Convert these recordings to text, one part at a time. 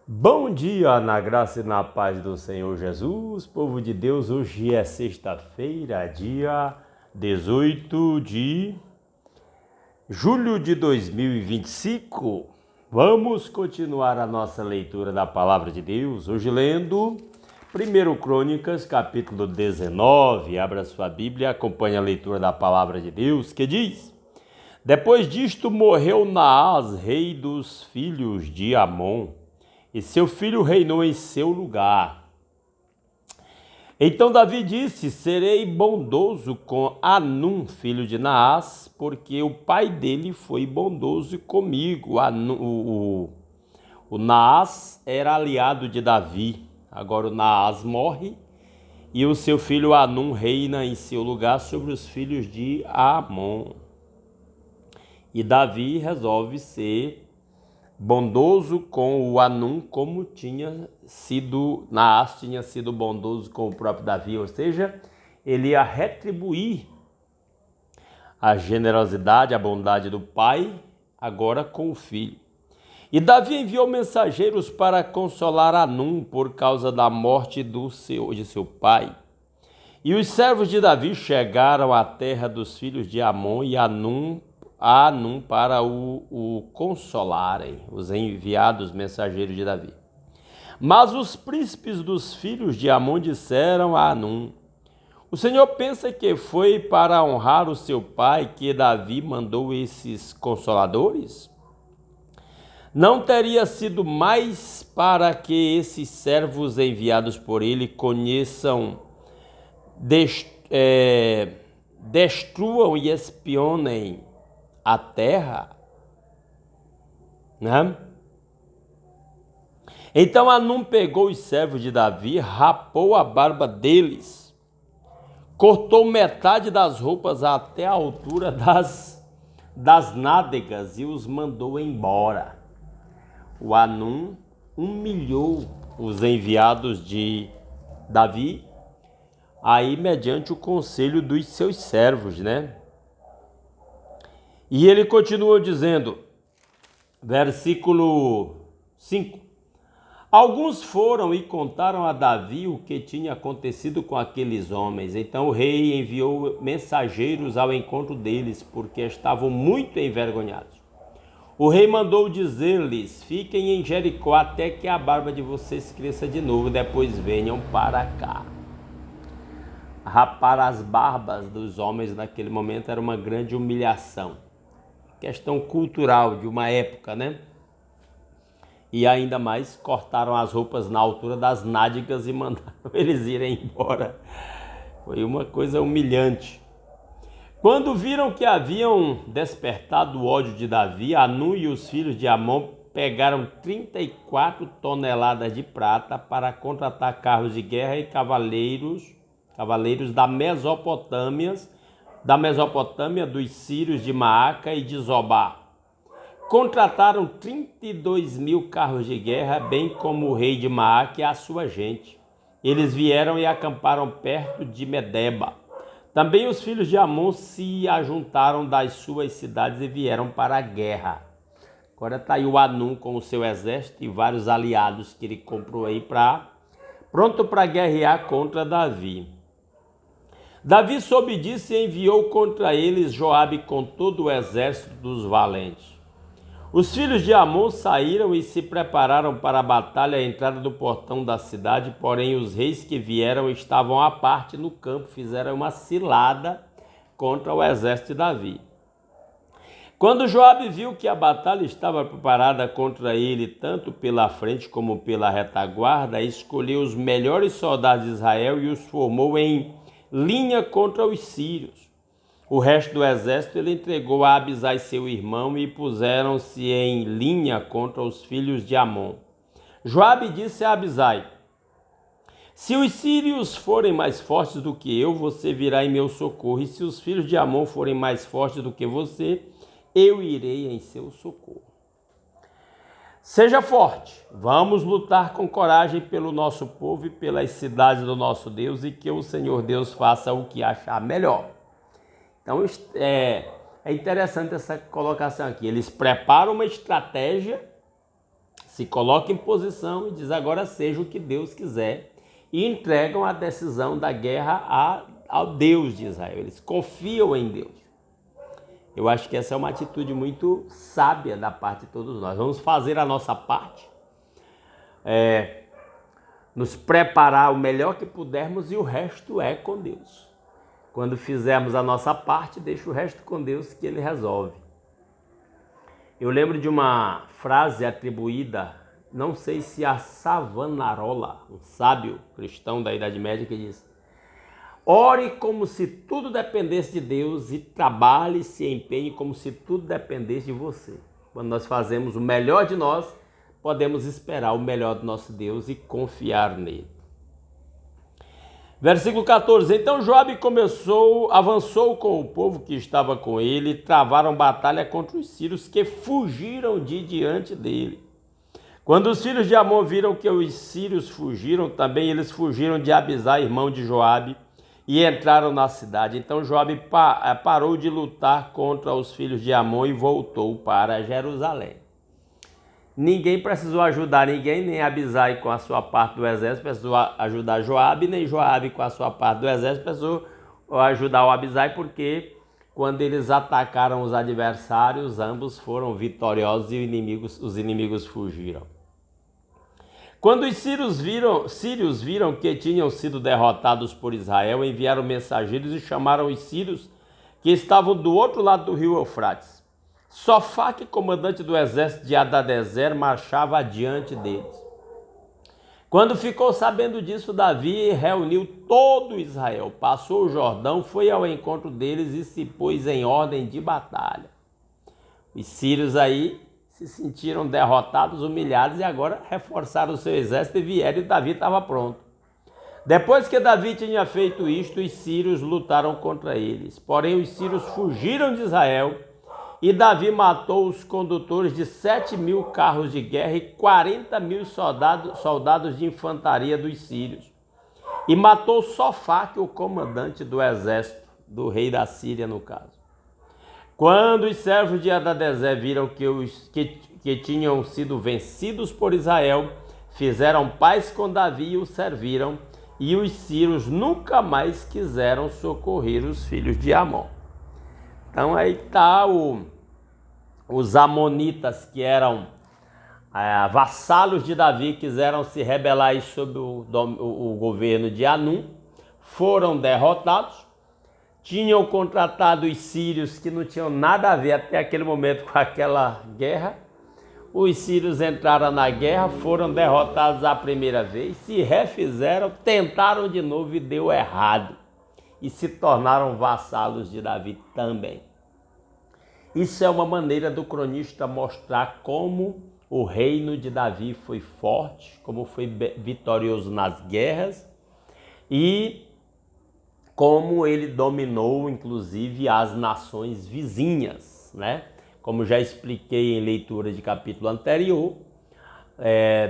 Bom dia, na graça e na paz do Senhor Jesus, povo de Deus. Hoje é sexta-feira, dia 18 de julho de 2025. Vamos continuar a nossa leitura da palavra de Deus, hoje lendo 1 Crônicas, capítulo 19. Abra sua Bíblia e acompanhe a leitura da palavra de Deus, que diz: Depois disto morreu Naás, rei dos filhos de Amon, e seu filho reinou em seu lugar. Então Davi disse: Serei bondoso com Anum, filho de Naás, porque o pai dele foi bondoso comigo. O Naás era aliado de Davi. Agora o Naás morre e o seu filho Anum reina em seu lugar sobre os filhos de Amon. E Davi resolve ser bondoso com o Anum, como Naás tinha sido bondoso com o próprio Davi, ou seja, ele ia retribuir a generosidade, a bondade do pai, agora com o filho. E Davi enviou mensageiros para consolar Anum por causa da morte de seu pai. E os servos de Davi chegaram à terra dos filhos de Amon e Anum para o consolarem, os enviados mensageiros de Davi. Mas os príncipes dos filhos de Amon disseram a Anum: O Senhor pensa que foi para honrar o seu pai que Davi mandou esses consoladores? Não teria sido mais para que esses servos enviados por ele conheçam, destruam e espionem a terra, né? Então Anum pegou os servos de Davi, rapou a barba deles, cortou metade das roupas até a altura das nádegas e os mandou embora. O Anum humilhou os enviados de Davi, aí mediante o conselho dos seus servos, né? E ele continuou dizendo, versículo 5: Alguns foram e contaram a Davi o que tinha acontecido com aqueles homens. Então o rei enviou mensageiros ao encontro deles, porque estavam muito envergonhados. O rei mandou dizer-lhes: Fiquem em Jericó até que a barba de vocês cresça de novo, depois venham para cá. Rapar as barbas dos homens naquele momento era uma grande humilhação. Questão cultural de uma época, né? E ainda mais cortaram as roupas na altura das nádegas e mandaram eles irem embora. Foi uma coisa humilhante. Quando viram que haviam despertado o ódio de Davi, Anum e os filhos de Amon pegaram 34 toneladas de prata para contratar carros de guerra e cavaleiros da Mesopotâmia, dos sírios de Maaca e de Zobá. Contrataram 32 mil carros de guerra, bem como o rei de Maaca e a sua gente. Eles vieram e acamparam perto de Medeba. Também os filhos de Amon se ajuntaram das suas cidades e vieram para a guerra. Agora está aí o Anum com o seu exército e vários aliados que ele comprou aí pronto para guerrear contra Davi. Davi soube disso e enviou contra eles Joabe com todo o exército dos valentes. Os filhos de Amon saíram e se prepararam para a batalha à entrada do portão da cidade, porém os reis que vieram estavam à parte no campo, fizeram uma cilada contra o exército de Davi. Quando Joabe viu que a batalha estava preparada contra ele, tanto pela frente como pela retaguarda, escolheu os melhores soldados de Israel e os formou em linha contra os sírios. O resto do exército ele entregou a Abisai, seu irmão, e puseram-se em linha contra os filhos de Amon. Joabe disse a Abisai: Se os sírios forem mais fortes do que eu, você virá em meu socorro, e se os filhos de Amon forem mais fortes do que você, eu irei em seu socorro. Seja forte, vamos lutar com coragem pelo nosso povo e pelas cidades do nosso Deus, e que o Senhor Deus faça o que achar melhor. Então é interessante essa colocação aqui. Eles preparam uma estratégia se colocam em posição e diz agora seja o que Deus quiser e entregam a decisão da guerra ao Deus de Israel. Eles confiam em Deus. Eu acho que essa é uma atitude muito sábia da parte de todos nós. Vamos fazer a nossa parte, nos preparar o melhor que pudermos e o resto é com Deus. Quando fizermos a nossa parte, deixa o resto com Deus que Ele resolve. Eu lembro de uma frase atribuída, não sei se a Savonarola, um sábio cristão da Idade Média, que diz: ore como se tudo dependesse de Deus e trabalhe e se empenhe como se tudo dependesse de você. Quando nós fazemos o melhor de nós, podemos esperar o melhor do nosso Deus e confiar nele. Versículo 14. Então Joabe avançou com o povo que estava com ele, e travaram batalha contra os sírios que fugiram de diante dele. Quando os filhos de Amon viram que os sírios fugiram, também eles fugiram de Abisai, irmão de Joabe, e entraram na cidade. Então Joabe parou de lutar contra os filhos de Amon e voltou para Jerusalém. Ninguém precisou ajudar ninguém, nem Abisai com a sua parte do exército precisou ajudar Joabe, nem Joabe com a sua parte do exército precisou ajudar o Abisai, porque quando eles atacaram os adversários, ambos foram vitoriosos e os inimigos fugiram. Quando os sírios viram que tinham sido derrotados por Israel, enviaram mensageiros e chamaram os sírios que estavam do outro lado do rio Eufrates. Sofaque, comandante do exército de Hadadezer, marchava adiante deles. Quando ficou sabendo disso, Davi reuniu todo Israel, passou o Jordão, foi ao encontro deles e se pôs em ordem de batalha. Os sírios aí se sentiram derrotados, humilhados e agora reforçaram o seu exército e vieram e Davi estava pronto. Depois que Davi tinha feito isto, os sírios lutaram contra eles. Porém, os sírios fugiram de Israel e Davi matou os condutores de 7.000 carros de guerra e 40.000 soldados de infantaria dos sírios. E matou Sofaque, o comandante do exército, do rei da Síria, no caso. Quando os servos de Hadadezer viram que tinham sido vencidos por Israel, fizeram paz com Davi e o serviram, e os sírios nunca mais quiseram socorrer os filhos de Amon. Então aí está os amonitas, que eram vassalos de Davi, quiseram se rebelar sobre o governo de Anum, foram derrotados. Tinham contratado os sírios que não tinham nada a ver até aquele momento com aquela guerra. Os sírios entraram na guerra, foram derrotados a primeira vez, se refizeram, tentaram de novo e deu errado. E se tornaram vassalos de Davi também. Isso é uma maneira do cronista mostrar como o reino de Davi foi forte, como foi vitorioso nas guerras e como ele dominou, inclusive, as nações vizinhas, né? Como já expliquei em leitura de capítulo anterior,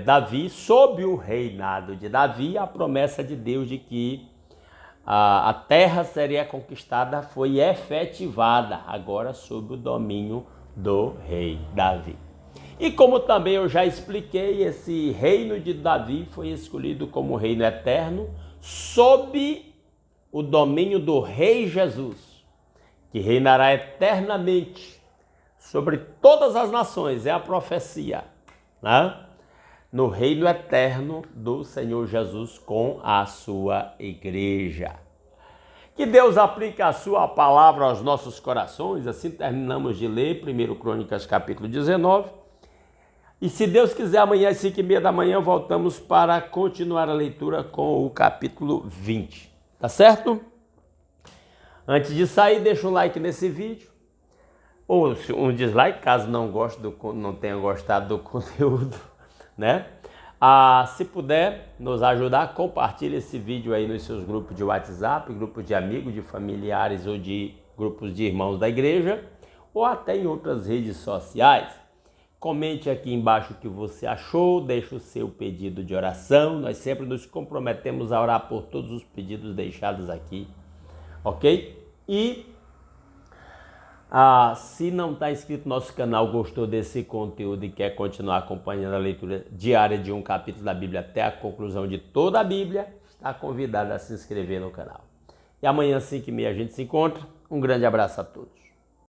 Davi, sob o reinado de Davi, a promessa de Deus de que a terra seria conquistada foi efetivada, agora sob o domínio do rei Davi. E como também eu já expliquei, esse reino de Davi foi escolhido como reino eterno, sob o domínio do Rei Jesus, que reinará eternamente sobre todas as nações, é a profecia, né? No reino eterno do Senhor Jesus com a sua igreja. Que Deus aplique a sua palavra aos nossos corações. Assim terminamos de ler 1 Crônicas capítulo 19. E se Deus quiser, amanhã às 5h30 da manhã voltamos para continuar a leitura com o capítulo 20. Tá certo? Antes de sair, deixa um like nesse vídeo. Ou um dislike, caso não tenha gostado do conteúdo, né? Se puder nos ajudar, compartilhe esse vídeo aí nos seus grupos de WhatsApp, grupos de amigos, de familiares ou de grupos de irmãos da igreja, ou até em outras redes sociais. Comente aqui embaixo o que você achou, deixe o seu pedido de oração. Nós sempre nos comprometemos a orar por todos os pedidos deixados aqui, ok? E Se não está inscrito no nosso canal, gostou desse conteúdo e quer continuar acompanhando a leitura diária de um capítulo da Bíblia até a conclusão de toda a Bíblia, está convidado a se inscrever no canal. E amanhã, às 5h30, a gente se encontra. Um grande abraço a todos.